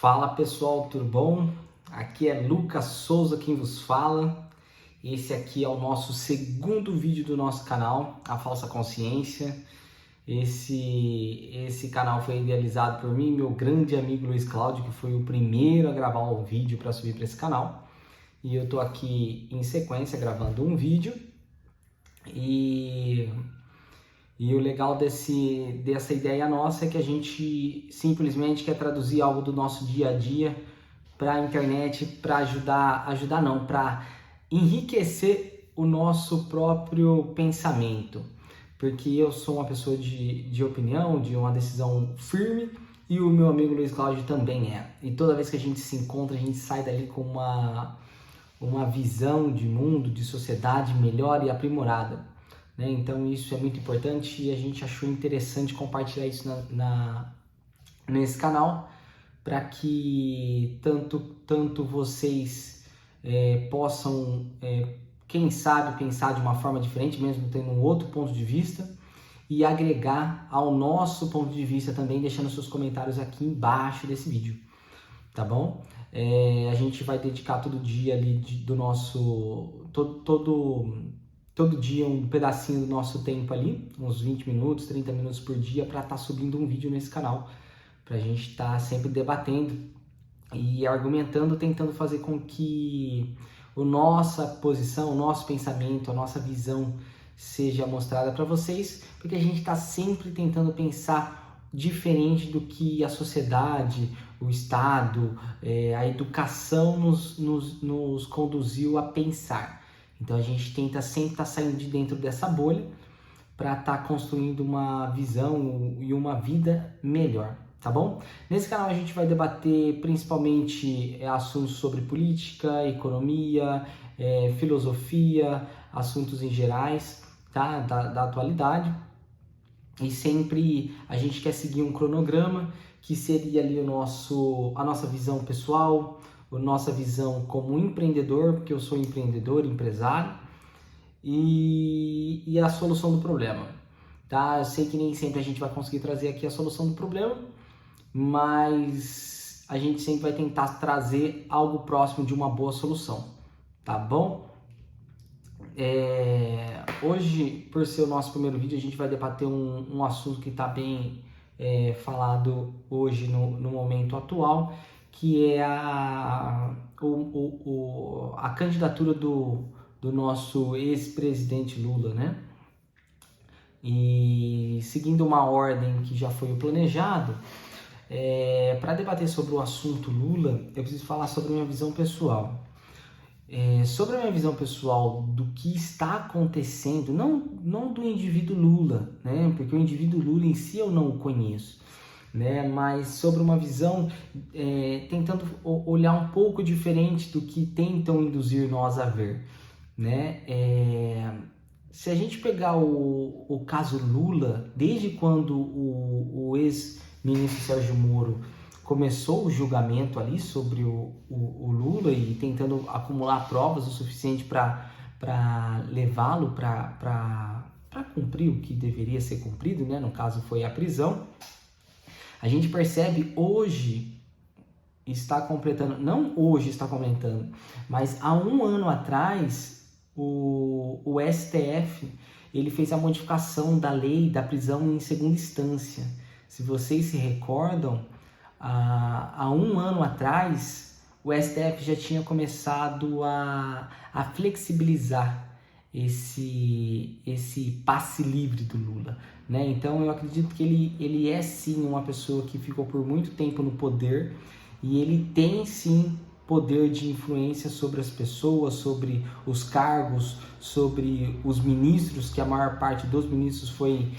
Fala pessoal, tudo bom? Aqui é Lucas Souza quem vos fala. Esse aqui é o nosso segundo vídeo do nosso canal, A Falsa Consciência. Esse canal foi idealizado por mim e meu grande amigo Luiz Cláudio, que foi o primeiro a gravar um vídeo para subir para esse canal. E eu tô aqui em sequência gravando um vídeo. E o legal dessa ideia nossa é que a gente simplesmente quer traduzir algo do nosso dia a dia para a internet, para para enriquecer o nosso próprio pensamento. Porque eu sou uma pessoa de opinião, de uma decisão firme, e o meu amigo Luiz Cláudio também é. E toda vez que a gente se encontra, a gente sai dali com uma visão de mundo, de sociedade melhor e aprimorada. Então isso é muito importante e a gente achou interessante compartilhar isso nesse canal para que tanto vocês possam, quem sabe, pensar de uma forma diferente, mesmo tendo um outro ponto de vista, e agregar ao nosso ponto de vista também, deixando seus comentários aqui embaixo desse vídeo, tá bom? A gente vai dedicar todo dia ali do nosso... Todo dia um pedacinho do nosso tempo ali, uns 20 minutos, 30 minutos por dia, para estar subindo um vídeo nesse canal, para a gente estar sempre debatendo e argumentando, tentando fazer com que a nossa posição, o nosso pensamento, a nossa visão seja mostrada para vocês, porque a gente está sempre tentando pensar diferente do que a sociedade, o Estado, a educação nos conduziu a pensar. Então a gente tenta sempre estar saindo de dentro dessa bolha para estar construindo uma visão e uma vida melhor, tá bom? Nesse canal a gente vai debater principalmente assuntos sobre política, economia, filosofia, assuntos em gerais, tá? Da atualidade. E sempre a gente quer seguir um cronograma que seria ali a nossa visão pessoal, a nossa visão como empreendedor, porque eu sou empreendedor, empresário, e a solução do problema, tá? Eu sei que nem sempre a gente vai conseguir trazer aqui a solução do problema, mas a gente sempre vai tentar trazer algo próximo de uma boa solução, tá bom? Hoje, por ser o nosso primeiro vídeo, a gente vai debater um assunto que está bem falado hoje no momento atual, que é a candidatura do nosso ex-presidente Lula, né? E seguindo uma ordem que já foi planejado, para debater sobre o assunto Lula, eu preciso falar sobre a minha visão pessoal. Sobre a minha visão pessoal do que está acontecendo, não do indivíduo Lula, né? Porque o indivíduo Lula em si eu não o conheço, né? Mas sobre uma visão tentando olhar um pouco diferente do que tentam induzir nós a ver, né? Se a gente pegar o caso Lula, desde quando o ex-ministro Sérgio Moro começou o julgamento ali sobre o Lula e tentando acumular provas o suficiente para levá-lo para cumprir o que deveria ser cumprido, né? No caso foi a prisão. A gente percebe hoje não hoje está completando, mas há um ano atrás o STF ele fez a modificação da lei da prisão em segunda instância. Se vocês se recordam, há um ano atrás o STF já tinha começado a flexibilizar esse passe livre do Lula, né? Então eu acredito que ele é sim uma pessoa que ficou por muito tempo no poder e ele tem sim poder de influência sobre as pessoas, sobre os cargos, sobre os ministros, que a maior parte dos ministros foi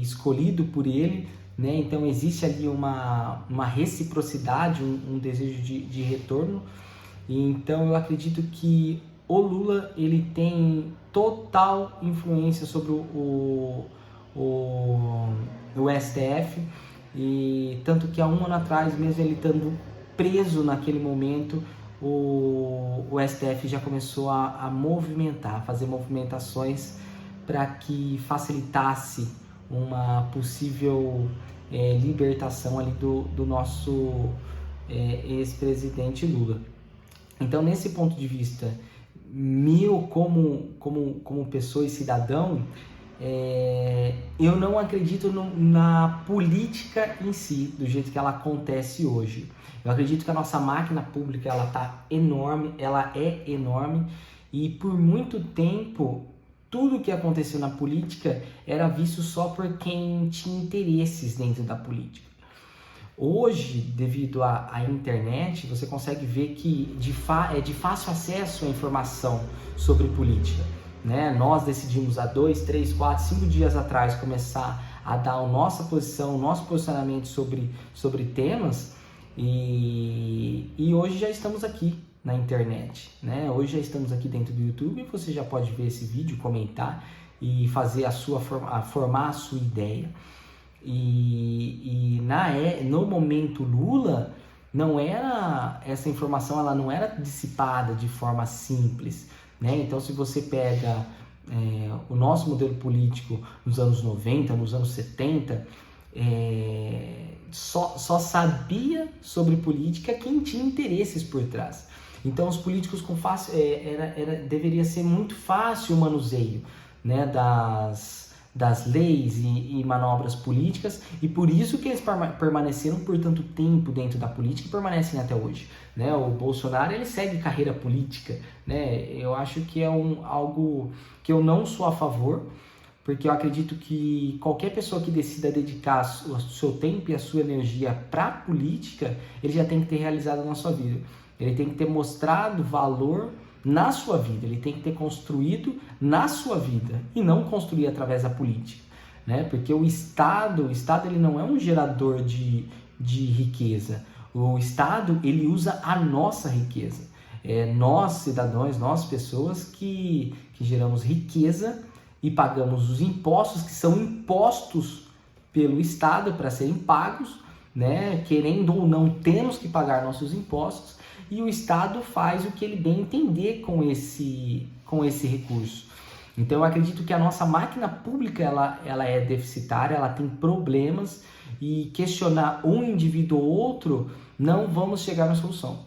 escolhido por ele, né? Então existe ali uma reciprocidade, um desejo de retorno. E então eu acredito que o Lula ele tem total influência sobre o STF, e tanto que há um ano atrás, mesmo ele estando preso naquele momento, o STF já começou a fazer movimentações para que facilitasse uma possível libertação ali do nosso ex-presidente Lula. Então, nesse ponto de vista meu como pessoa e cidadão, eu não acredito na política em si, do jeito que ela acontece hoje. Eu acredito que a nossa máquina pública ela é enorme, e por muito tempo tudo que aconteceu na política era visto só por quem tinha interesses dentro da política. Hoje, devido à internet, você consegue ver que é de fácil acesso a informação sobre política, né? Nós decidimos há 2, 3, 4, 5 dias atrás começar a dar a nossa posição, o nosso posicionamento sobre temas, e hoje já estamos aqui na internet, né? Hoje já estamos aqui dentro do YouTube, você já pode ver esse vídeo, comentar e fazer formar a sua ideia. No momento Lula, não era essa informação, ela não era dissipada de forma simples, né? Então, se você pega o nosso modelo político nos anos 90, nos anos 70, só sabia sobre política quem tinha interesses por trás. Então, os políticos deveria ser muito fácil o manuseio, né, das leis e manobras políticas, e por isso que eles permaneceram por tanto tempo dentro da política e permanecem até hoje, né? O Bolsonaro, ele segue carreira política, né? Eu acho que é algo que eu não sou a favor, porque eu acredito que qualquer pessoa que decida dedicar o seu tempo e a sua energia para a política, ele já tem que ter realizado na sua vida. Ele tem que ter mostrado valor na sua vida, ele tem que ter construído na sua vida e não construir através da política, né? Porque o Estado ele não é um gerador de riqueza. O Estado, ele usa a nossa riqueza. Nós, cidadãos, nós, pessoas que geramos riqueza e pagamos os impostos, que são impostos pelo Estado para serem pagos, né? Querendo ou não, temos que pagar nossos impostos, e o Estado faz o que ele bem entender com esse recurso. Então, eu acredito que a nossa máquina pública ela é deficitária, ela tem problemas, e questionar um indivíduo ou outro, não vamos chegar na solução.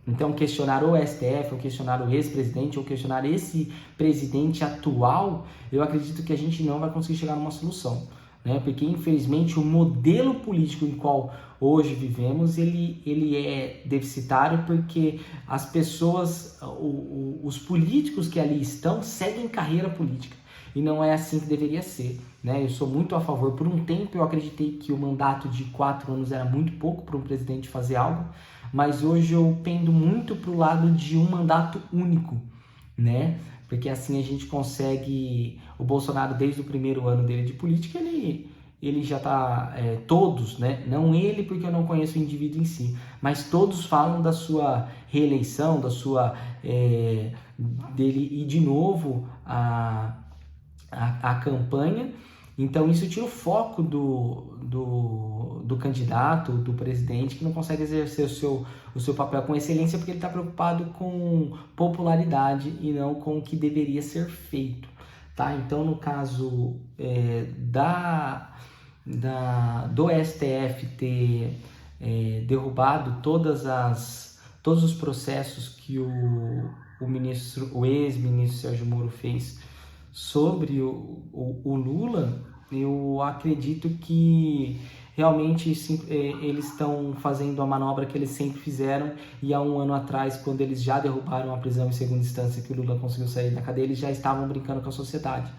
Então, questionar o STF, ou questionar o ex-presidente, ou questionar esse presidente atual, eu acredito que a gente não vai conseguir chegar numa solução, né? Porque, infelizmente, o modelo político em qual hoje vivemos, ele é deficitário, porque as pessoas, os políticos que ali estão, seguem carreira política, e não é assim que deveria ser, né? Eu sou muito a favor. Por um tempo eu acreditei que o mandato de 4 anos era muito pouco para um presidente fazer algo, mas hoje eu pendo muito para o lado de um mandato único, né? Porque assim a gente consegue. O Bolsonaro, desde o primeiro ano dele de política, ele já está, todos, né? Não ele, porque eu não conheço o indivíduo em si, mas todos falam da sua reeleição, da sua dele ir de novo a campanha. Então isso tira o foco do candidato, do presidente, que não consegue exercer o seu papel com excelência, porque ele está preocupado com popularidade e não com o que deveria ser feito, tá? Então, no caso do STF ter derrubado todos os processos que o ex-ministro Sérgio Moro fez sobre o Lula, eu acredito que realmente eles estão fazendo a manobra que eles sempre fizeram, e há um ano atrás, quando eles já derrubaram a prisão em segunda instância, que o Lula conseguiu sair da cadeia, eles já estavam brincando com a sociedade.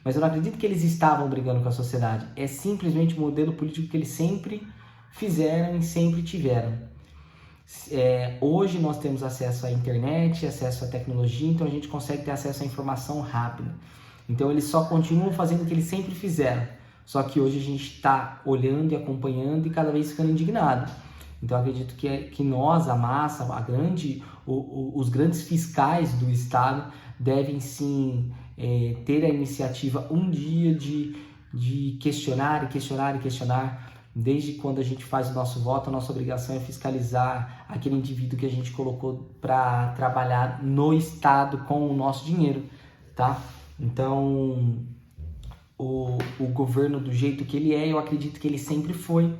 Mas eu não acredito que eles estavam brigando com a sociedade, é simplesmente o modelo político que eles sempre fizeram e sempre tiveram. Hoje nós temos acesso à internet, acesso à tecnologia, então a gente consegue ter acesso à informação rápida. Então eles só continuam fazendo o que eles sempre fizeram, só que hoje a gente está olhando e acompanhando e cada vez ficando indignado. Então eu acredito que nós, a massa, os grandes fiscais do Estado devem sim ter a iniciativa um dia de questionar e questionar e questionar. Desde quando a gente faz o nosso voto, a nossa obrigação é fiscalizar aquele indivíduo que a gente colocou para trabalhar no Estado com o nosso dinheiro, tá? Então, o governo do jeito que ele eu acredito que ele sempre foi,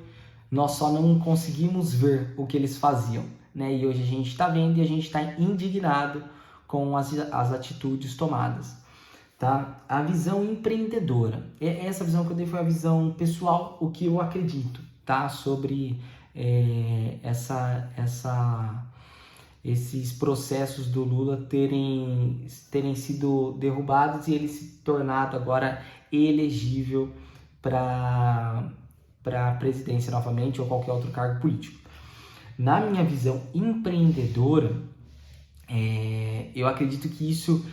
nós só não conseguimos ver o que eles faziam, né? E hoje a gente está vendo e a gente está indignado com as atitudes tomadas, tá? A visão empreendedora, essa visão que eu dei foi a visão pessoal, o que eu acredito, tá? Sobre esses processos do Lula terem sido derrubados e ele se tornado agora elegível para a presidência novamente ou qualquer outro cargo político. Na minha visão empreendedora, eu acredito que isso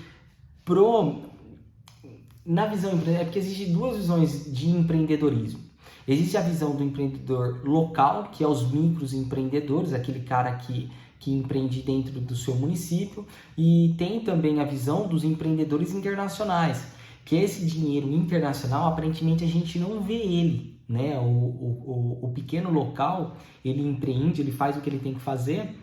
na visão empreendedora, porque existem duas visões de empreendedorismo. Existe a visão do empreendedor local, que é os microempreendedores, aquele cara que empreende dentro do seu município, e tem também a visão dos empreendedores internacionais, que esse dinheiro internacional, aparentemente a gente não vê ele, né? O pequeno local, ele empreende, ele faz o que ele tem que fazer,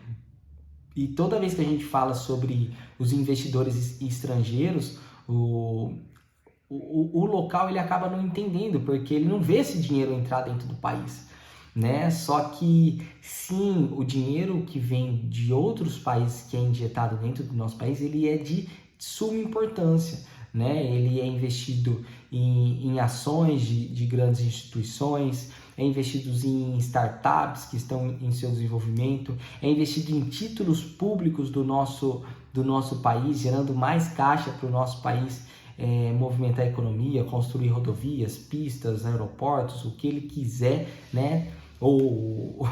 e toda vez que a gente fala sobre os investidores estrangeiros, o local ele acaba não entendendo, porque ele não vê esse dinheiro entrar dentro do país, né? Só que sim, o dinheiro que vem de outros países que é injetado dentro do nosso país, ele é de suma importância, né? Ele é investido em ações de grandes instituições, é investido em startups que estão em seu desenvolvimento, é investido em títulos públicos do nosso país, gerando mais caixa para o nosso país, movimentar a economia, construir rodovias, pistas, aeroportos, o que ele quiser, né? Ou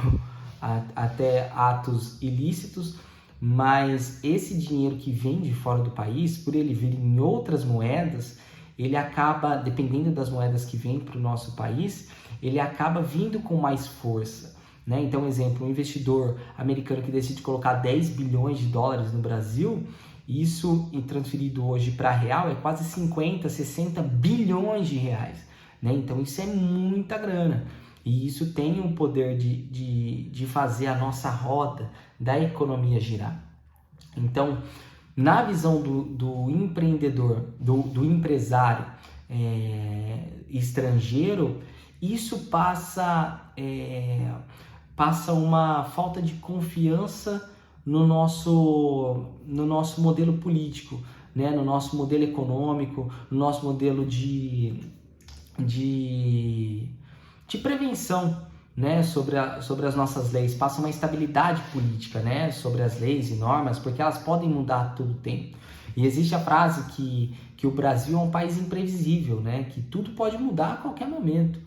até atos ilícitos, mas esse dinheiro que vem de fora do país, por ele vir em outras moedas, ele acaba, dependendo das moedas que vêm para o nosso país, ele acaba vindo com mais força, né? Então, exemplo, um investidor americano que decide colocar 10 bilhões de dólares no Brasil, isso transferido hoje para real é quase 50, 60 bilhões de reais, né? Então isso é muita grana e isso tem o poder de fazer a nossa roda da economia girar. Então, na visão do empreendedor, do empresário estrangeiro, isso passa uma falta de confiança no nosso modelo político, né? No nosso modelo econômico, no nosso modelo de prevenção, né? sobre as nossas leis. Passa uma estabilidade política, né? Sobre as leis e normas, porque elas podem mudar a todo tempo. E existe a frase que o Brasil é um país imprevisível, né? Que tudo pode mudar a qualquer momento,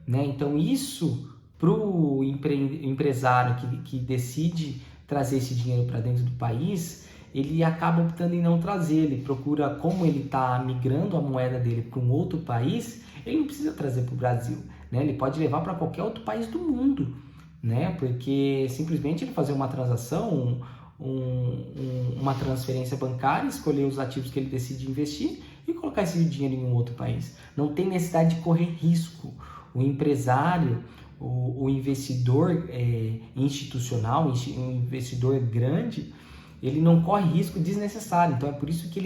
né? Então isso, para o empresário que decide trazer esse dinheiro para dentro do país, ele acaba optando em não trazer, ele procura, como ele está migrando a moeda dele para um outro país, ele não precisa trazer para o Brasil, né? Ele pode levar para qualquer outro país do mundo, né? Porque simplesmente ele fazer uma transação, uma transferência bancária, escolher os ativos que ele decide investir e colocar esse dinheiro em um outro país. Não tem necessidade de correr risco. O empresário, o investidor institucional, um investidor grande, ele não corre risco desnecessário. Então é por isso que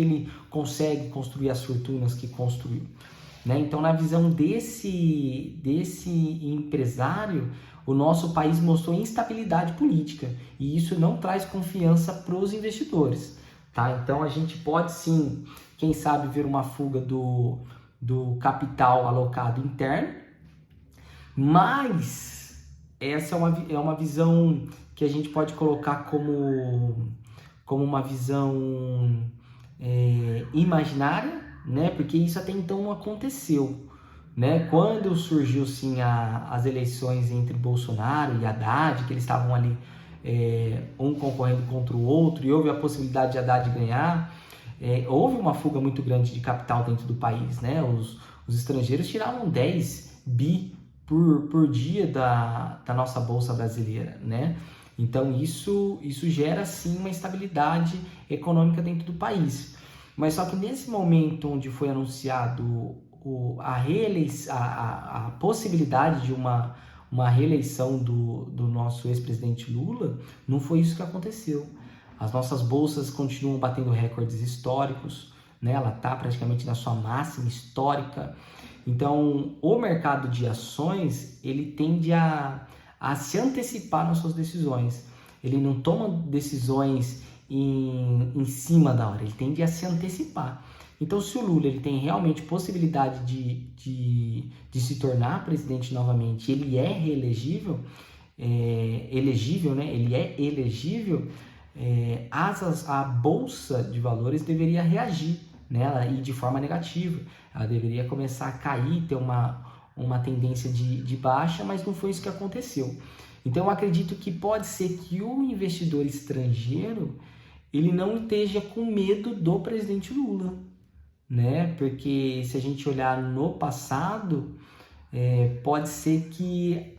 ele consegue construir as fortunas que construiu, né? Então, na visão desse empresário, o nosso país mostrou instabilidade política e isso não traz confiança para os investidores, tá? Então a gente pode sim, quem sabe, ver uma fuga do capital alocado interno, mas essa é uma visão que a gente pode colocar como uma visão imaginária, né? Porque isso até então não aconteceu, né? Quando surgiu sim as eleições entre Bolsonaro e Haddad, que eles estavam ali um concorrendo contra o outro e houve a possibilidade de Haddad ganhar, houve uma fuga muito grande de capital dentro do país, né? Os estrangeiros tiravam 10 bi por dia da nossa bolsa brasileira, né? Então isso gera sim uma estabilidade econômica dentro do país. Mas só que nesse momento onde foi anunciado a possibilidade de uma reeleição do nosso ex-presidente Lula, não foi isso que aconteceu. As nossas bolsas continuam batendo recordes históricos, né? Ela está praticamente na sua máxima histórica Então, o mercado de ações, ele tende a se antecipar nas suas decisões. Ele não toma decisões em cima da hora, ele tende a se antecipar. Então, se o Lula ele tem realmente possibilidade de se tornar presidente novamente, ele é reelegível, elegível, né? Ele é elegível, a Bolsa de Valores deveria reagir nela e de forma negativa. Ela deveria começar a cair, ter uma tendência de baixa, mas não foi isso que aconteceu. Então, eu acredito que pode ser que o investidor estrangeiro ele não esteja com medo do presidente Lula, né? Porque se a gente olhar no passado, pode ser que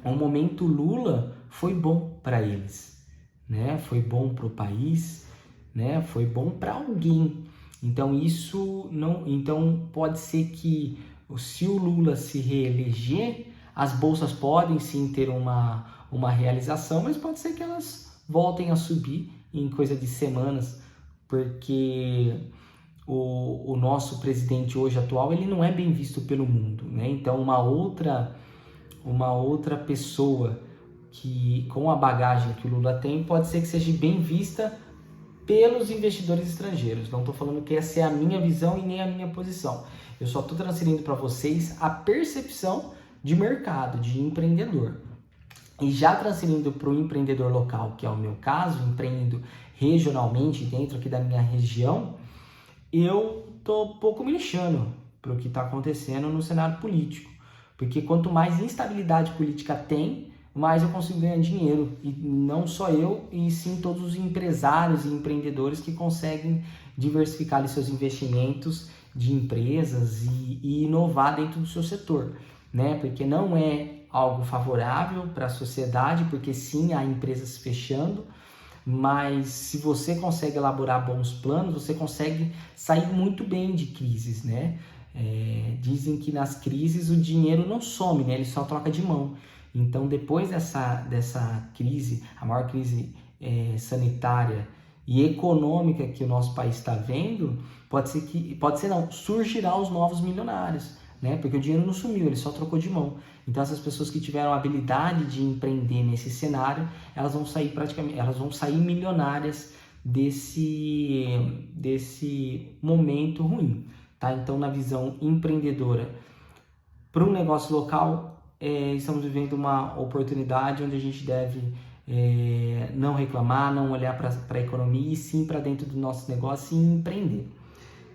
o momento Lula foi bom para eles, né? Foi bom para o país, né? Foi bom para alguém. Então isso não, então pode ser que se o Lula se reeleger, as bolsas podem sim ter uma realização, mas pode ser que elas voltem a subir em coisa de semanas, porque o nosso presidente hoje atual ele não é bem visto pelo mundo, né? Então uma outra pessoa que com a bagagem que o Lula tem pode ser que seja bem vista pelos investidores estrangeiros. Não estou falando que essa é a minha visão e nem a minha posição. Eu só estou transferindo para vocês a percepção de mercado, de empreendedor. E já transferindo para o empreendedor local, que é o meu caso, empreendo regionalmente dentro aqui da minha região, eu estou pouco me lixando para o que está acontecendo no cenário político. Porque quanto mais instabilidade política tem, mais eu consigo ganhar dinheiro. E não só eu, e sim todos os empresários e empreendedores que conseguem diversificar ali seus investimentos de empresas e inovar dentro do seu setor, né? Porque não é algo favorável para a sociedade, porque sim, há empresas fechando, mas se você consegue elaborar bons planos, você consegue sair muito bem de crises, né? Dizem que nas crises o dinheiro não some, né? Ele só troca de mão. Então, depois dessa crise, a maior crise sanitária e econômica que o nosso país está vendo, surgirá os novos milionários, né? Porque o dinheiro não sumiu, ele só trocou de mão. Então, essas pessoas que tiveram a habilidade de empreender nesse cenário, elas vão sair milionárias desse momento ruim, tá? Então, na visão empreendedora, para um negócio local, estamos vivendo uma oportunidade onde a gente deve não reclamar, não olhar para a economia e sim para dentro do nosso negócio e empreender,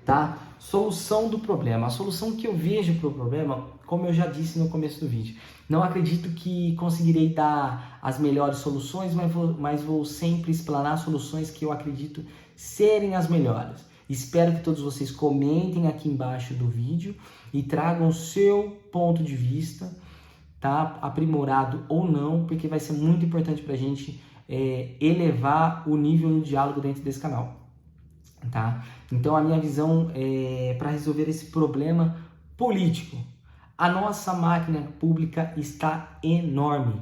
tá? Solução do problema. A solução que eu vejo para o problema, como eu já disse no começo do vídeo, não acredito que conseguirei dar as melhores soluções, mas vou sempre explanar soluções que eu acredito serem as melhores. Espero que todos vocês comentem aqui embaixo do vídeo e tragam o seu ponto de vista, tá? Aprimorado ou não, porque vai ser muito importante para a gente elevar o nível do diálogo dentro desse canal, tá? Então a minha visão para resolver esse problema político, a nossa máquina pública está enorme,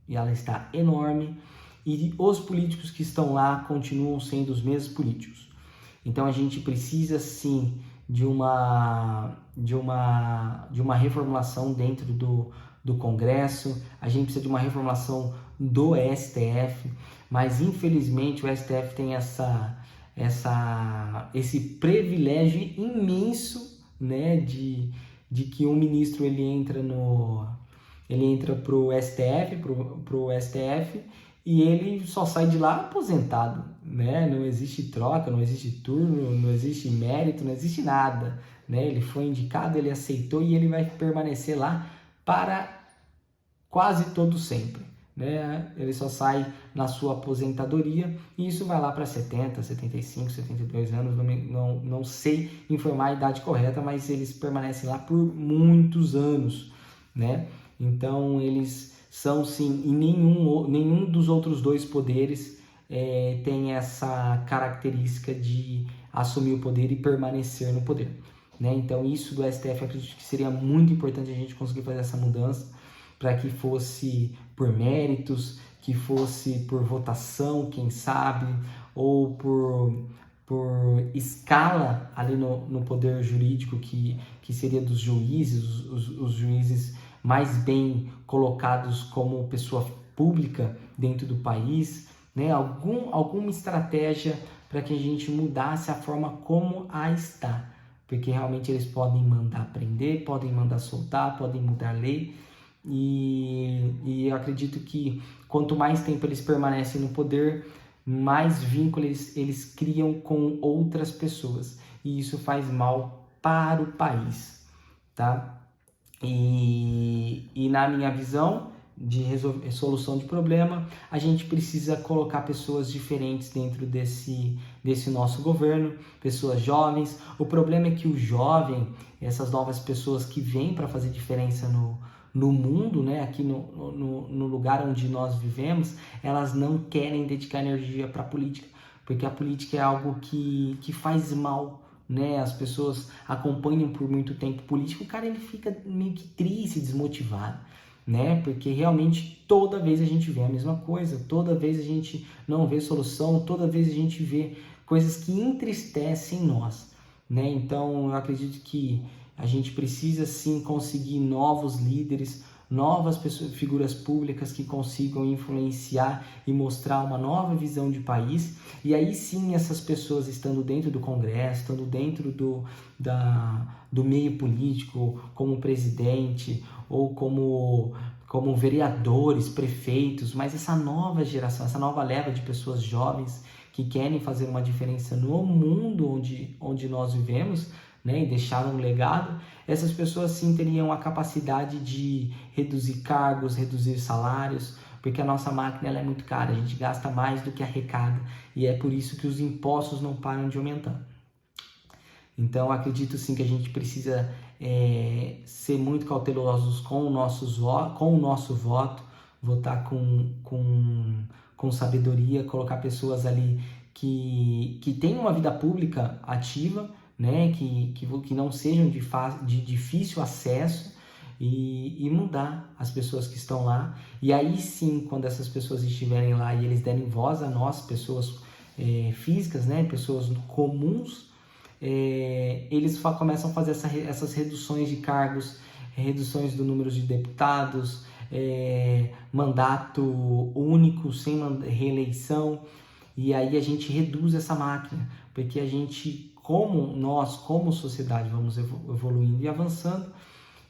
e ela está enorme, e os políticos que estão lá continuam sendo os mesmos políticos. Então a gente precisa sim de uma reformulação dentro do Congresso, a gente precisa de uma reformulação do STF, mas infelizmente o STF tem esse privilégio imenso, né, de que um ministro ele entra pro STF e ele só sai de lá aposentado, né? Não existe troca, não existe turno, não existe mérito, não existe nada, né? Ele foi indicado, ele aceitou e ele vai permanecer lá para quase todo sempre, né? Ele só sai na sua aposentadoria e isso vai lá para 70, 75, 72 anos, não sei informar a idade correta, mas eles permanecem lá por muitos anos, né? Então eles são sim, e nenhum dos outros dois poderes tem essa característica de assumir o poder e permanecer no poder, né? Então isso do STF eu acredito que seria muito importante a gente conseguir fazer essa mudança, para que fosse por méritos, que fosse por votação, quem sabe, ou por por escala ali no poder jurídico, que seria dos juízes, os juízes mais bem colocados como pessoa pública dentro do país, né? Alguma estratégia para que a gente mudasse a forma como a está, porque realmente eles podem mandar prender, podem mandar soltar, podem mudar a lei, e eu acredito que quanto mais tempo eles permanecem no poder, mais vínculos eles criam com outras pessoas, e isso faz mal para o país, tá? E na minha visão de solução de problema, a gente precisa colocar pessoas diferentes dentro desse nosso governo, pessoas jovens. O problema é que o jovem, essas novas pessoas que vêm para fazer diferença no mundo, né, aqui no lugar onde nós vivemos, elas não querem dedicar energia para a política, porque a política é algo que faz mal, né? As pessoas acompanham por muito tempo político, o cara ele fica meio que triste, desmotivado, né? Porque realmente toda vez a gente vê a mesma coisa, toda vez a gente não vê solução, toda vez a gente vê coisas que entristecem nós, né? Então eu acredito que a gente precisa sim conseguir novos líderes, novas pessoas, figuras públicas que consigam influenciar e mostrar uma nova visão de país. E aí sim, essas pessoas estando dentro do Congresso, estando dentro do meio político, como presidente ou como vereadores, prefeitos, mas essa nova geração, essa nova leva de pessoas jovens que querem fazer uma diferença no mundo onde nós vivemos, né, e deixar um legado, essas pessoas sim teriam a capacidade de reduzir cargos, reduzir salários, porque a nossa máquina ela é muito cara, a gente gasta mais do que arrecada, e é por isso que os impostos não param de aumentar. Então acredito sim que a gente precisa ser muito cautelosos com o nosso voto, votar com sabedoria, colocar pessoas ali que tenham uma vida pública ativa, né, que não sejam de difícil acesso, e mudar as pessoas que estão lá. E aí sim, quando essas pessoas estiverem lá e eles derem voz a nós, pessoas físicas, né, pessoas comuns, eles começam a fazer essas reduções de cargos, reduções do número de deputados, mandato único, sem reeleição, e aí a gente reduz essa máquina, porque a gente, como sociedade, vamos evoluindo e avançando,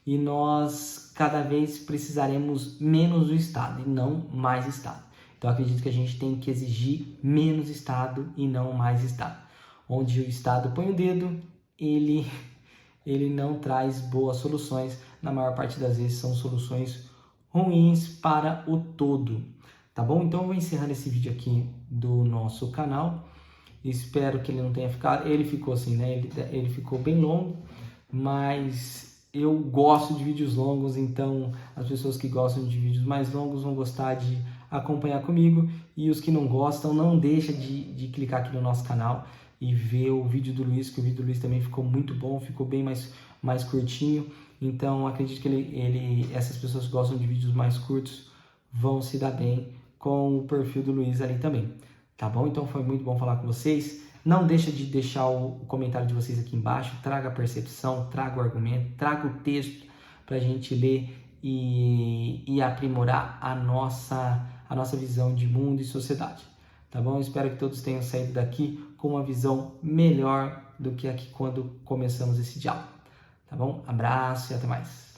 e nós cada vez precisaremos menos do Estado e não mais Estado. Então acredito que a gente tem que exigir menos Estado e não mais Estado. Onde o Estado põe o dedo, ele não traz boas soluções, na maior parte das vezes são soluções ruins para o todo. Tá bom? Então eu vou encerrando esse vídeo aqui do nosso canal. Espero que ele não tenha ficado... Ele ficou assim, né? Ele ficou bem longo, mas eu gosto de vídeos longos, então as pessoas que gostam de vídeos mais longos vão gostar de acompanhar comigo, e os que não gostam, não deixa de clicar aqui no nosso canal e ver o vídeo do Luiz, que o vídeo do Luiz também ficou muito bom, ficou bem mais curtinho. Então acredito que essas pessoas que gostam de vídeos mais curtos vão se dar bem com o perfil do Luiz ali também, tá bom? Então foi muito bom falar com vocês. Não deixa de deixar o comentário de vocês aqui embaixo, traga a percepção, traga o argumento, traga o texto para a gente ler e aprimorar a nossa visão de mundo e sociedade, tá bom? Espero que todos tenham saído daqui com uma visão melhor do que aqui quando começamos esse diálogo, tá bom? Abraço e até mais.